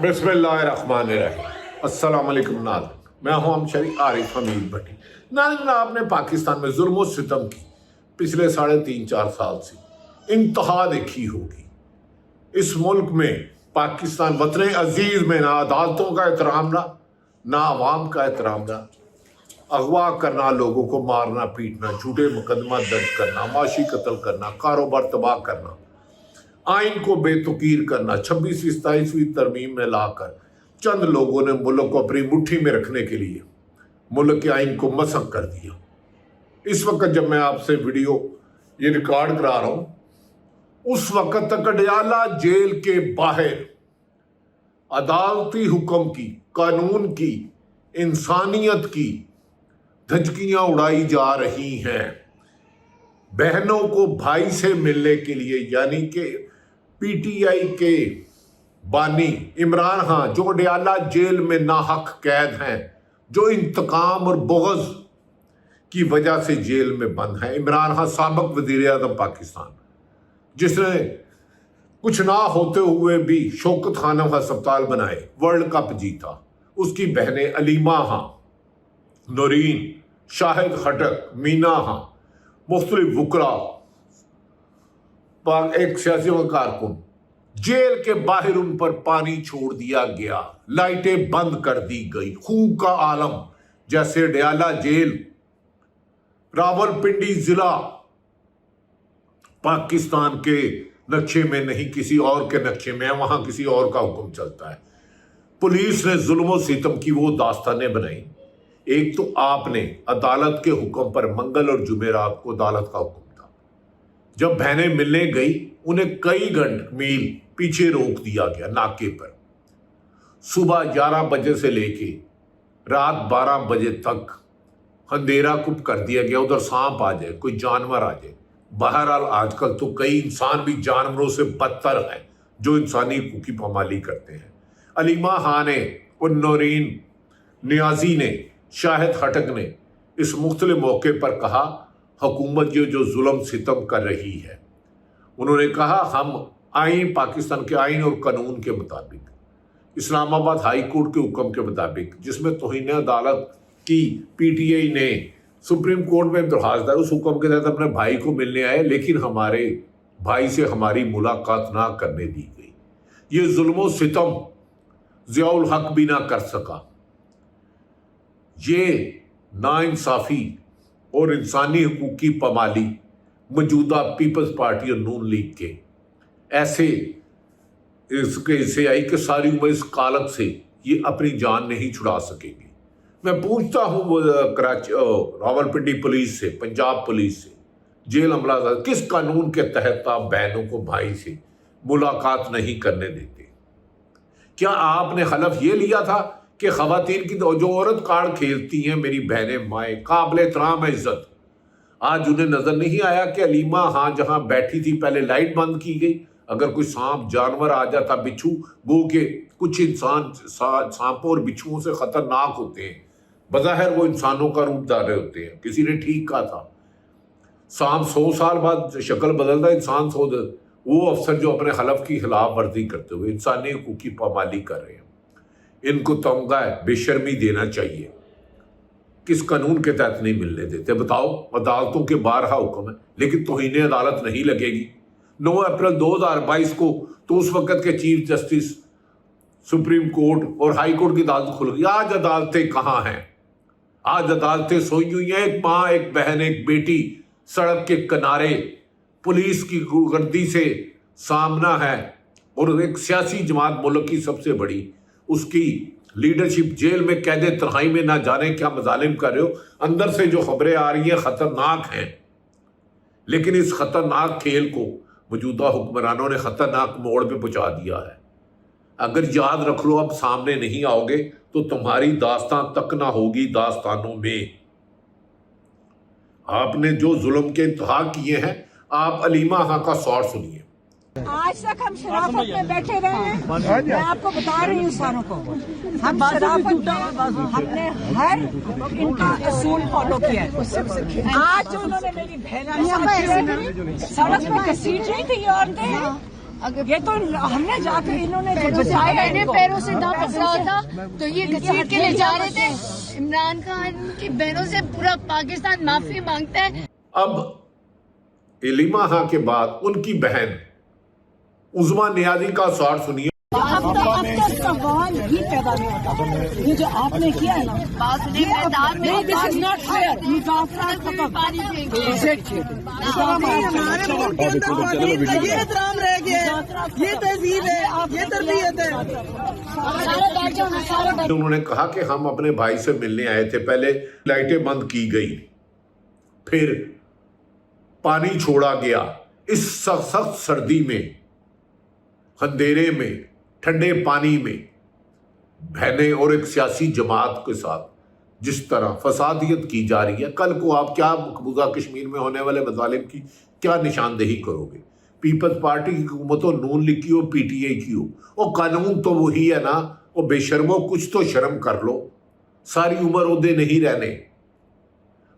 बिस्मिल्लाहिर्रहमानिर्रहीम। अस्सलाम वालेकुम नाज़रीन, मैं हूं हम शरीफ आरिफ हमीद भट्टी। नाज़रीन, आपने पाकिस्तान में जुल्म और सितम की पिछले 3.5-4 साल से इंतहा देखी होगी। इस मुल्क में पाकिस्तान वतन अजीज में ना अदालतों का एहतराम ना आवाम का एहतराम ना, अगवा करना, लोगों को मारना पीटना, झूठे मुकदमा दर्ज करना, माशी कत्ल करना, कारोबार तबाह करना, आइन को बेतुकीर करना, 26वीं 27वीं तरमीम में लाकर चंद लोगों ने मुल्क को अपनी मुट्ठी में रखने के लिए मुल्क के आइन को मसख कर दिया। इस वक्त जब मैं आपसे वीडियो ये रिकॉर्ड करा रहा हूं, उस वक्त तक अडयाला जेल के बाहर अदालती हुक्म की, कानून की, इंसानियत की धजकियां उड़ाई जा रही हैं। बहनों को भाई से मिलने के लिए, यानी कि पीटीआई के बानी इमरान खान जो अडयाला जेल में नाहक कैद हैं, जो इंतकाम और बुग़्ज़ की वजह से जेल में बंद हैं। इमरान खान साबिक़ वज़ीर आज़म पाकिस्तान, जिसने कुछ ना होते हुए भी शौकत खानम अस्पताल बनाए, वर्ल्ड कप जीता, उसकी बहनें अलीमा खां, नूरीन, शाहिद खटक, मीना खां, मुख्तलिफ वुकरा, एक सियासी कारकुन, जेल के बाहर उन पर पानी छोड़ दिया गया, लाइटें बंद कर दी गई, खून का आलम। जैसे अडयाला जेल रावलपिंडी जिला पाकिस्तान के नक्शे में नहीं, किसी और के नक्शे में है, वहां किसी और का हुक्म चलता है। पुलिस ने जुल्म और सितम की वो दास्तानें बनाई। एक तो आपने अदालत के हुक्म पर मंगल और जुमेरात को अदालत का हुक्म था, जब बहनें मिलने गई उन्हें कई मील पीछे रोक दिया गया नाके पर। सुबह 11 बजे से लेके रात 12 बजे तक अंधेरा कुप कर दिया गया, उधर सांप आ जाए, कोई जानवर आ जाए। बहरहाल आजकल तो कई इंसान भी जानवरों से बदतर हैं जो इंसानी हकूक़ की पामाली करते हैं। अलीमा खान ने और नूरीन, नियाजी ने, शाहिद खटक ने इस मुख्तलिफ मौके पर कहा, हुकूमत ये जो जुल्म सितम कर रही है, उन्होंने कहा हम आइन, पाकिस्तान के आइन और कानून के मुताबिक, इस्लामाबाद हाई कोर्ट के हुक्म के मुताबिक, जिसमें तौहीन अदालत की पीटीआई ने सुप्रीम कोर्ट में दरख्वास्त दी, उस हुक्म के तहत अपने भाई को मिलने आए, लेकिन हमारे भाई से हमारी मुलाकात ना करने दी गई। ये जुल्म सितम ज़ियाउल हक भी ना कर सका। ये नाइंसाफ़ी और इंसानी हकूक़ की पामाली मौजूदा पीपल्स पार्टी और नून लीग के ऐसे इससे आई कि सारी उम्र इस कालक से ये अपनी जान नहीं छुड़ा सकेगी। मैं पूछता हूँ कराची रावलपिंडी पुलिस से, पंजाब पुलिस से, जेल अमला, किस कानून के तहत आप बहनों को भाई से मुलाकात नहीं करने देते? क्या आपने हलफ ये लिया था कि ख़वातीन की जो औरत कार्ड खेलती हैं, मेरी बहनें माएँ काबिल एहतराम इज़्ज़त, आज उन्हें नज़र नहीं आया कि अलीमा खां जहाँ बैठी थी पहले लाइट बंद की गई, अगर कोई सांप जानवर आ जाता, बिच्छू, गो के कुछ इंसान सांपों और बिच्छुओं से ख़तरनाक होते हैं, बज़ाहिर वो इंसानों का रूप धारे होते हैं। किसी ने ठीक कहा था, सांप 100 साल बाद शक्ल बदलता, इंसान 100। वो अफसर जो अपने हलफ की खिलाफ वर्जी करते हुए इंसानी हकूक़ की पामाली कर रहे हैं, इनको तमगा बेशर्मी देना चाहिए। किस कानून के तहत नहीं मिलने देते बताओ? अदालतों के बारहा हुक्म है, लेकिन तौहीन अदालत नहीं लगेगी। 9 अप्रैल 2022 को तो उस वक़्त के चीफ जस्टिस सुप्रीम कोर्ट और हाई कोर्ट की अदालत खुल गई। आज अदालतें कहाँ हैं? आज अदालतें सोई हुई हैं। एक माँ, एक बहन, एक बेटी सड़क के किनारे पुलिस की गर्दी से सामना है, और एक सियासी जमात मुल्क की सबसे बड़ी, उसकी लीडरशिप जेल में कैदे तन्हाई में ना जाने क्या मजालिम कर रहे हो। अंदर से जो खबरें आ रही हैं ख़तरनाक हैं, लेकिन इस ख़तरनाक खेल को मौजूदा हुक्मरानों ने ख़तरनाक मोड़ पे पहुंचा दिया है। अगर याद रख लो, अब सामने नहीं आओगे तो तुम्हारी दास्तां तक ना होगी दास्तानों में। आपने जो जुल्म के इंतहा किए हैं, आप अलीमा खां का सौर सुनिए। आज तक हम शराफत में बैठे रहे हैं। मैं आपको बता रही हूँ सारों को, हम शराफत में हमने हर इनका असूल फॉलो किया है। आज जो उन्होंने मेरी बहन सड़क में घसीट रही थी ये औरतें, ये तो हमने जाके इन्होंने मैंने पैरों से ना पकड़ा होता तो ये घसीट के ले जा रहे थे। इमरान खान की बहनों से पूरा पाकिस्तान माफी मांगता है। अब इलिमा खां के बाद उनकी बहन उज़मा नियाज़ी का शॉट सुनिए। अब तक सवाल ही पैदा नहीं होता। ये जो आपने किया है ना, बासुदे मैदान में दिस इज नॉट फेयर। मुजाफरात खत्म। पानी फेंके। हमारे मुल्क के अंदर ये एहतराम रह गया है, ये तहजीब है, ये तरबियत है। सारे बैठ जाओ, सारे बैठ। उन्होंने कहा कि हम अपने भाई से मिलने आए थे, पहले लाइटें बंद की गई, फिर पानी छोड़ा गया। इस सख्त सर्दी में, अंधेरे में, ठंडे पानी में बहनें और एक सियासी जमात के साथ जिस तरह फसादियत की जा रही है, कल को आप क्या मकबूजा कश्मीर में होने वाले मजालिम की क्या निशानदेही करोगे? पीपल्स पार्टी की हुकूमत हो, नून लीग की हो, पीटीआई की हो, और कानून तो वही है ना। वो बेशर्मो, कुछ तो शर्म कर लो। सारी उम्र ओहदे नहीं रहने।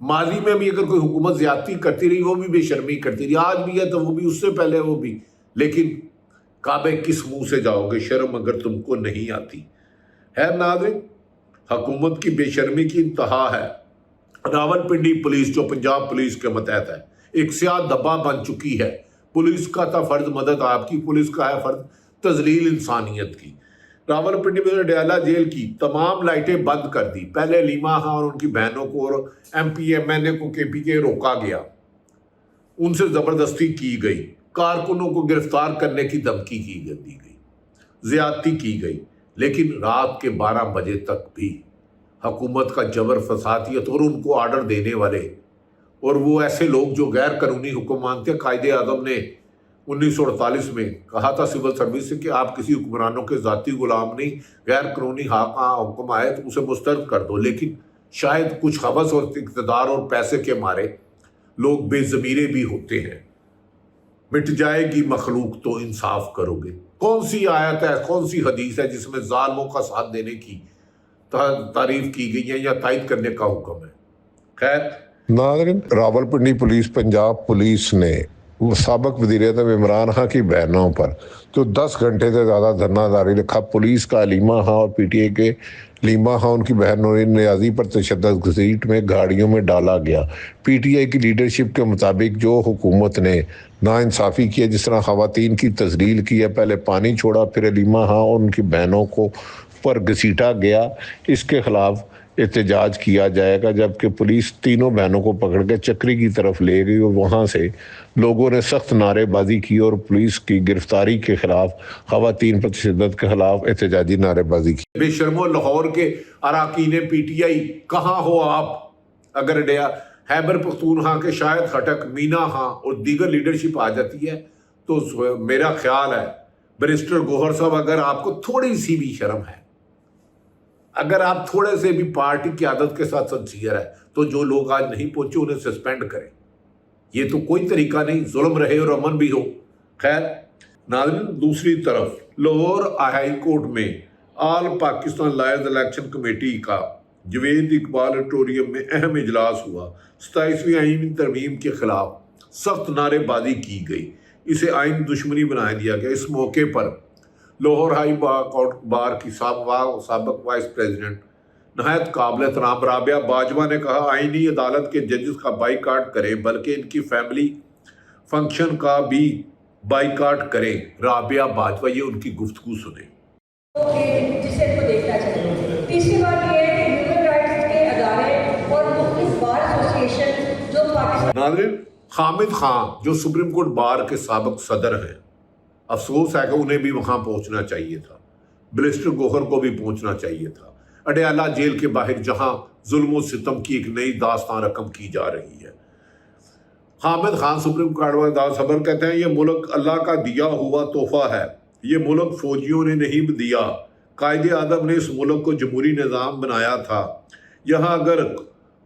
माजी में भी अगर कोई हुकूमत ज्यादती करती रही, वो भी बेशर्मी करती रही, आज भी है तो वो भी, उससे पहले वो भी। लेकिन काबे किस मुंह से जाओगे शर्म अगर तुमको नहीं आती है? नाज़रीन, हुकूमत की बेशर्मी की इंतहा है। रावलपिंडी पुलिस जो पंजाब पुलिस के मतहत है, एक स्याह दब्बा बन चुकी है। पुलिस का था फर्ज मदद आपकी, पुलिस का है फर्ज तजलील इंसानियत की। रावलपिंडी में डयाला जेल की तमाम लाइटें बंद कर दी। पहले इलिमा खां और उनकी बहनों को और MP MNA को KPK रोका गया, उनसे ज़बरदस्ती की गई, कारकुनों को गिरफ्तार करने की धमकी दी गई, ज्यादती की गई। लेकिन रात के 12 बजे तक भी हुकूमत का जबर, फसादियत और उनको आर्डर देने वाले और वो ऐसे लोग जो गैर कानूनी हुक्म मानते हैं। कायदे आज़म ने 1948 में कहा था सिविल सर्विस से कि आप किसी हुक्मरानों के ज़ाती गुलाम नहीं, गैर कानूनी हुक्म आए तो उसे मुस्तरद कर दो। लेकिन शायद कुछ हवस और इक़्तिदार और पैसे के मारे लोग बेज़मीरे भी होते हैं। मिट जाएगी मखलूक तो इंसाफ करोगे। कौन सी आयत है, कौन सी हदीस है जिसमें जालिमों का साथ देने की तारीफ की गई है या तायद करने का हुक्म है? खैर नाज़रीन, रावलपिंडी पुलिस, पंजाब पुलिस ने साबिक़ वज़ीर-ए-आज़म इमरान खां की बहनों पर जो 10 घंटे से ज़्यादा धरना जारी रखा। पुलिस का इलिमा खां और PTI के इलिमा खां उनकी बहन नूरीन नियाज़ी पर तशद्दुद घसीट में गाड़ियों में डाला गया। PTI की लीडरशिप के मुताबिक जो हुकूमत ने नाइंसाफ़ी की है, जिस तरह ख़वातीन की तज़लील की है, पहले पानी छोड़ा, फिर इलिमा खां और उनकी बहनों को पर घसीटा गया, इसके ख़िलाफ़ एहतजाज किया जाएगा। जबकि पुलिस तीनों बहनों को पकड़ के चक्री की तरफ ले गई और वहाँ से लोगों ने सख्त नारेबाजी की और पुलिस की गिरफ्तारी के खिलाफ, ख़वातीन पर तशद्दुद के खिलाफ एहतजाजी नारेबाजी की। बेशर्मो, लाहौर के अराकीन PTI कहाँ हो आप? अगर खैबर पख्तूनख्वा के शायद खटक, मीना खां और दीगर लीडरशिप आ जाती है तो मेरा ख्याल है बैरिस्टर गौहर साहब, अगर आपको थोड़ी सी भी शर्म है, अगर आप थोड़े से भी पार्टी की आदत के साथ सिंसियर है, तो जो लोग आज नहीं पहुंचे उन्हें सस्पेंड करें। ये तो कोई तरीका नहीं, जुल्म रहे और अमन भी हो। खैर नाज़रीन, दूसरी तरफ लाहौर हाई कोर्ट में all Pakistan lawyers election committee का जवेद इकबाल ऑडिटोरियम में अहम इजलास हुआ। 27वीं आईनी तरमीम के खिलाफ सख्त नारेबाजी की गई, इसे आइन दुश्मनी बना दिया गया। इस मौके पर लाहौर हाई कोर्ट बार की साबिक़ वाइस प्रेसिडेंट नहायत काबिल एहतराम राबिया बाजवा ने कहा, आईनी अदालत के जजेस का बाइकाट करें, बल्कि इनकी फैमिली फंक्शन का भी बाइकाट करें। राबिया बाजवा, ये उनकी गुफ्तगू सुने। जिसे को देखना चाहिए। तीसरी बात यह है कि ह्यूमन राइट्स के अदारे और मुख्तलिफ बार एसोसिएशन जो पाकिस्तान। नाज़रीन, हामिद खान जो सुप्रीम कोर्ट बार के साबिक़ सदर हैं, अफसोस है कि उन्हें भी वहाँ पहुँचना चाहिए था। बैरिस्टर गौहर को भी पहुँचना चाहिए था। अडयाला जेल के बाहर जहाँ जुल्म सितम की एक नई दास्तान रकम की जा रही है। हामिद खान सुप्रीम कोर्ट में सबर कहते हैं, ये मुल्क अल्लाह का दिया हुआ तोहफा है, ये मुल्क फौजियों ने नहीं दिया। कायदे आज़म ने इस मुल्क को जमहूरी निज़ाम बनाया था। यहाँ अगर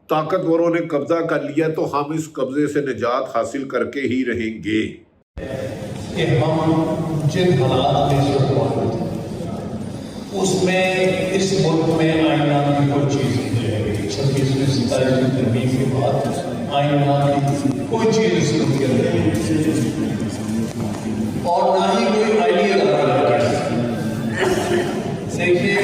ताकतवरों ने कब्जा कर लिया तो हम इस कब्जे से निजात हासिल करके ही रहेंगे। कि हम जिन हालात में इस वक्त मौजूद हैं उसमें इस मुल्क में आईना की कोई चीज़ नहीं रह गई। 26वीं 27वीं तरमीम के बाद आईना की कोई चीज़ इस मुल्क के अंदर नहीं। और ना ही कोई आईनी अदारा कर सकती। देखिए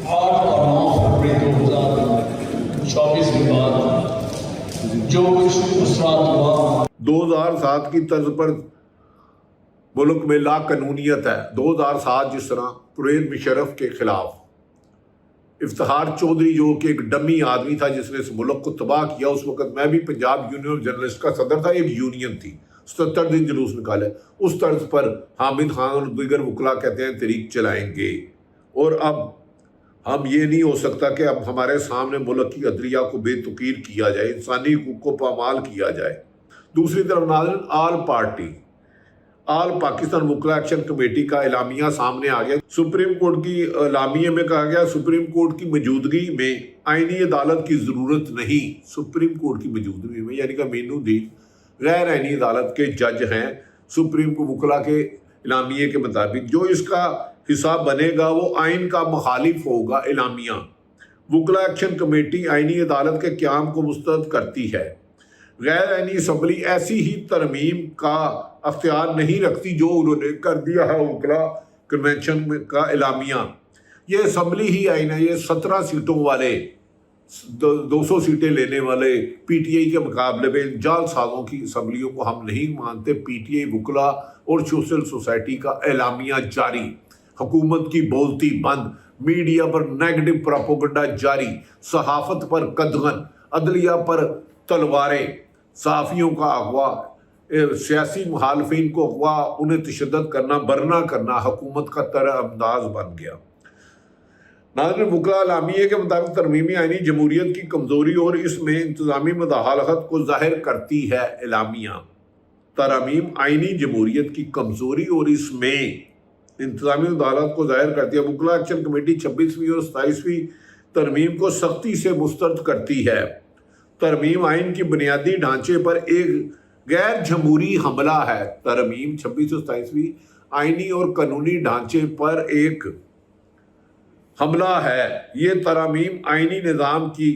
8 और 9 फरवरी 2024 के बाद जो कुछ उस रात हुआ 2007 की तर्ज पर मुल्क में ला कानूनियत है। 2007 जिस तरह परवेज मुशर्रफ के खिलाफ इफ्तिखार चौधरी जो कि एक डमी आदमी था जिसने इस मुल्क को तबाह किया, उस वक्त मैं भी पंजाब यूनियन ऑफ जर्नलिस्ट का सदर था, एक यूनियन थी, 77 दिन जुलूस निकाले। उस तर्ज पर हामिद खान और दीगर वकला कहते हैं तहरीक चलाएंगे। और अब हम ये नहीं हो सकता कि अब हमारे सामने मुल्क की अदलिया को बेतुकीर किया जाए, इंसानी हुकूक को पामाल किया जाए। दूसरी तरफ नाज़रीन आल पाकिस्तान वकला एक्शन कमेटी का एलामिया सामने आ गया। सुप्रीम कोर्ट की एलामिया में कहा गया सुप्रीम कोर्ट की मौजूदगी में आईनी अदालत की ज़रूरत नहीं। सुप्रीम कोर्ट की मौजूदगी में यानी कि मीनू दी गैर आईनी अदालत के जज हैं। सुप्रीम कोर्ट वकला के एलामिया के मुताबिक जो इसका हिस्सा बनेगा वो आइन का मुखालिफ होगा। एलामिया वकला एक्शन कमेटी आईनी अदालत के क़याम को मुस्तरद करती है। गैर आईनी असम्बली ऐसी ही तरमीम का अख्तियार नहीं रखती जो उन्होंने कर दिया है वकला कन्वेंशन का एलामिया। ये असम्बली ही आइन है, ये 17 सीटों वाले 200 सीटें लेने वाले पीटीआई के मुकाबले में जाल साजों की असम्बलियों को हम नहीं मानते। पीटीआई वकला और सोशल सोसाइटी का एलामिया जारी, हुकूमत की बोलती बंद, मीडिया पर नेगेटिव प्रोपेगेंडा जारी, सहाफत पर कदगन, अदलिया पर तलवारें, सहाफ़ियों का अगवा, सियासी मुखालफिन को अगवा, उन्हें तशद्दुद करना, बरना करना हुकूमत का तरअंदाज बन गया। नाज़रीन वकला एलामिया के मुताबिक तरमीमी आईनी जमहूरियत की कमज़ोरी और इसमें इंतज़ामी मुदाखलत को ज़ाहिर करती है। एलामिया तरमीम आईनी जमहूरियत की कमज़ोरी और इसमें इंतज़ामी मुदाखलत को ज़ाहिर करती है। वकला एक्शन कमेटी 26वीं और 27वीं तरमीम को सख्ती से मुस्तरद करती है। तरमीम आइन की बुनियादी ढांचे पर एक गैर जमहूरी हमला है। तरमीम 26 और 27वीं आइनी और कानूनी ढांचे पर एक हमला है। ये तरमीम आइनी निज़ाम की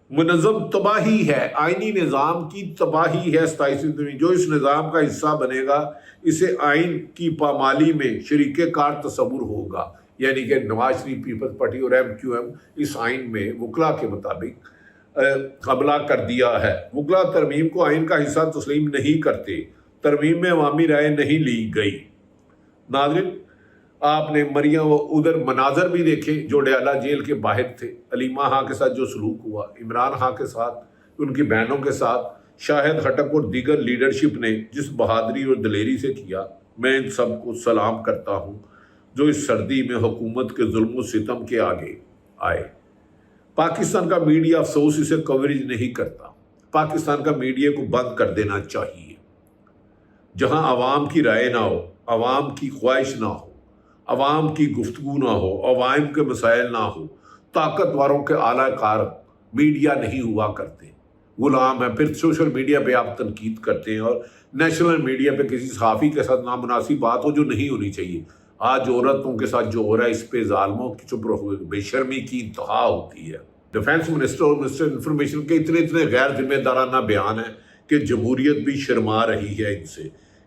मुनज़्ज़म तबाही है, आइनी निज़ाम की तबाही है। 27वीं तरमीम जो इस निज़ाम का हिस्सा बनेगा इसे आइन की पामाली में शरीक कार तस्वुर होगा। यानी कि नवाज शरीफ पीपल्स पार्टी और MQM इस आइन में वकला के मुताबिक हमला कर दिया है। वकला तरमीम को आइन का हिस्सा तस्लीम नहीं करते। तरमीम में अवामी राय नहीं ली गई। नाज़रीन आपने मरियम उधर मनाजर भी देखे जो डयाला जेल के बाहर थे। अलीमा खां के साथ जो सलूक हुआ, इमरान खां के साथ, उनकी बहनों के साथ, शाहिद खटक और दीगर लीडरशिप ने जिस बहादुरी और दलेरी से किया, मैं इन सब को सलाम करता हूँ जो इस सर्दी में हुकूमत के जुल्म सितम के आगे आए। पाकिस्तान का मीडिया अफसोस इसे कवरेज नहीं करता। पाकिस्तान का मीडिया को बंद कर देना चाहिए। जहां आवाम की राय ना हो, आवाम की ख्वाहिश ना हो, आवाम की गुफ्तगू ना हो, अवाम के मसाइल ना हो, ताकतवरों के आला कार मीडिया नहीं हुआ करते, गुलाम है। फिर सोशल मीडिया पे आप तनकीद करते हैं और नेशनल मीडिया पे किसी सहाफ़ी के साथ नामुनासिब बात हो जो नहीं होनी चाहिए। आज औरतों के साथ जो हो रहा है इस पे जालमों की चुप रहो, बेशर्मी की इंतहा होती है। डिफेंस मिनिस्टर और मिनिस्टर इंफॉर्मेशन के इतने गैर जिम्मेदाराना बयान है कि जमहूरियत भी शर्मा रही है इनसे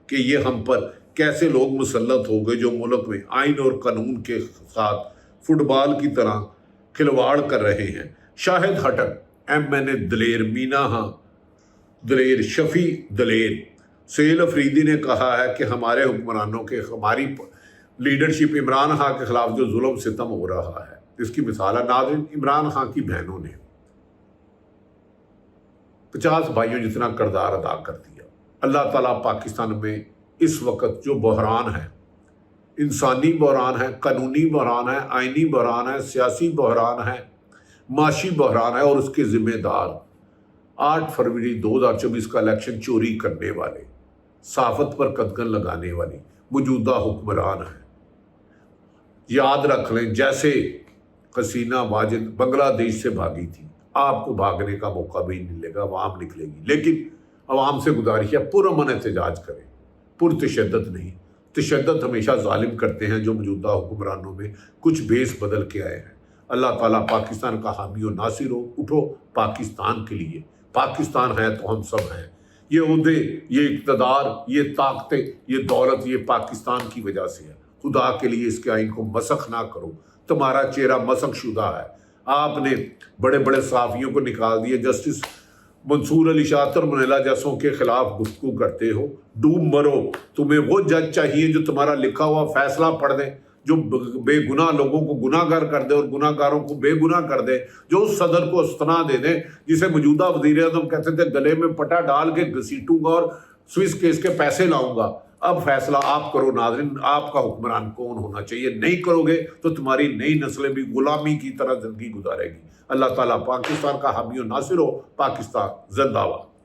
कि ये हम पर कैसे लोग मुसल्लत हो गए जो मुल्क में आइन और कानून के साथ फुटबॉल की तरह खिलवाड़ कर रहे हैं। शाहिद खटक, MNA दलेर, मीना खां दलेर, शफी दलेर, सहेल अफरीदी ने कहा है कि हमारे हुक्मरानों के, हमारी लीडरशिप इमरान खां के खिलाफ जो जुल्म सितम हो रहा है इसकी मिसाल है। नाज़रीन इमरान खां की बहनों ने 50 भाइयों जितना किरदार अदा कर दिया। अल्लाह ताला पाकिस्तान में इस वक्त जो बहरान है, इंसानी बहरान है, कानूनी बहरान है, आइनी बहरान है, सियासी बहरान है, माशी बहरान है और उसके जिम्मेदार 8 फरवरी 2024 का इलेक्शन चोरी करने वाले, सहाफत पर कदगन लगाने वाली मौजूदा हुक्मरान है। याद रख लें, जैसे हसीना वाजिद बांग्लादेश से भागी थी, आपको भागने का मौका भी नहीं मिलेगा, अवाम निकलेगी। लेकिन अवाम से गुजारिश है पुरअमन एहतजाज करें, पुरतशद्दुद नहीं। तशद्दुद हमेशा जालिम करते हैं जो मौजूदा हुक्मरानों में कुछ बेस बदल के आए हैं। अल्लाह ताला पाकिस्तान का हामी और नासिर हो। उठो पाकिस्तान के लिए, पाकिस्तान है तो हम सब हैं। یہ عہدے، یہ اقتدار، یہ طاقتیں، یہ دولت یہ پاکستان کی وجہ سے ہے. خدا کے لیے اس کے آئین کو مسخ نہ کرو. تمہارا چہرہ مسخ شدہ ہے. آپ نے بڑے بڑے صحافیوں کو نکال دیا. جسٹس منصور علی شاطر منیلا جیسوں کے خلاف گفتگو کرتے ہو. ڈوب مرو. تمہیں وہ جج چاہیے جو تمہارا لکھا ہوا فیصلہ پڑھ دے، جو بے گناہ لوگوں کو گناہ گار کر دے اور گناہ گاروں کو بے گناہ کر دے، جو اس صدر کو استنا دے دے جسے موجودہ وزیر اعظم کہتے تھے گلے میں پٹا ڈال کے گھسیٹوں گا اور سوئس کیس کے پیسے لاؤں گا. اب فیصلہ آپ کرو. ناظرین، آپ کا حکمران کون ہونا چاہیے؟ نہیں کرو گے تو تمہاری نئی نسلیں بھی غلامی کی طرح زندگی گزارے گی. اللہ تعالیٰ پاکستان کا حامی و ناصر ہو. پاکستان زندہ باد.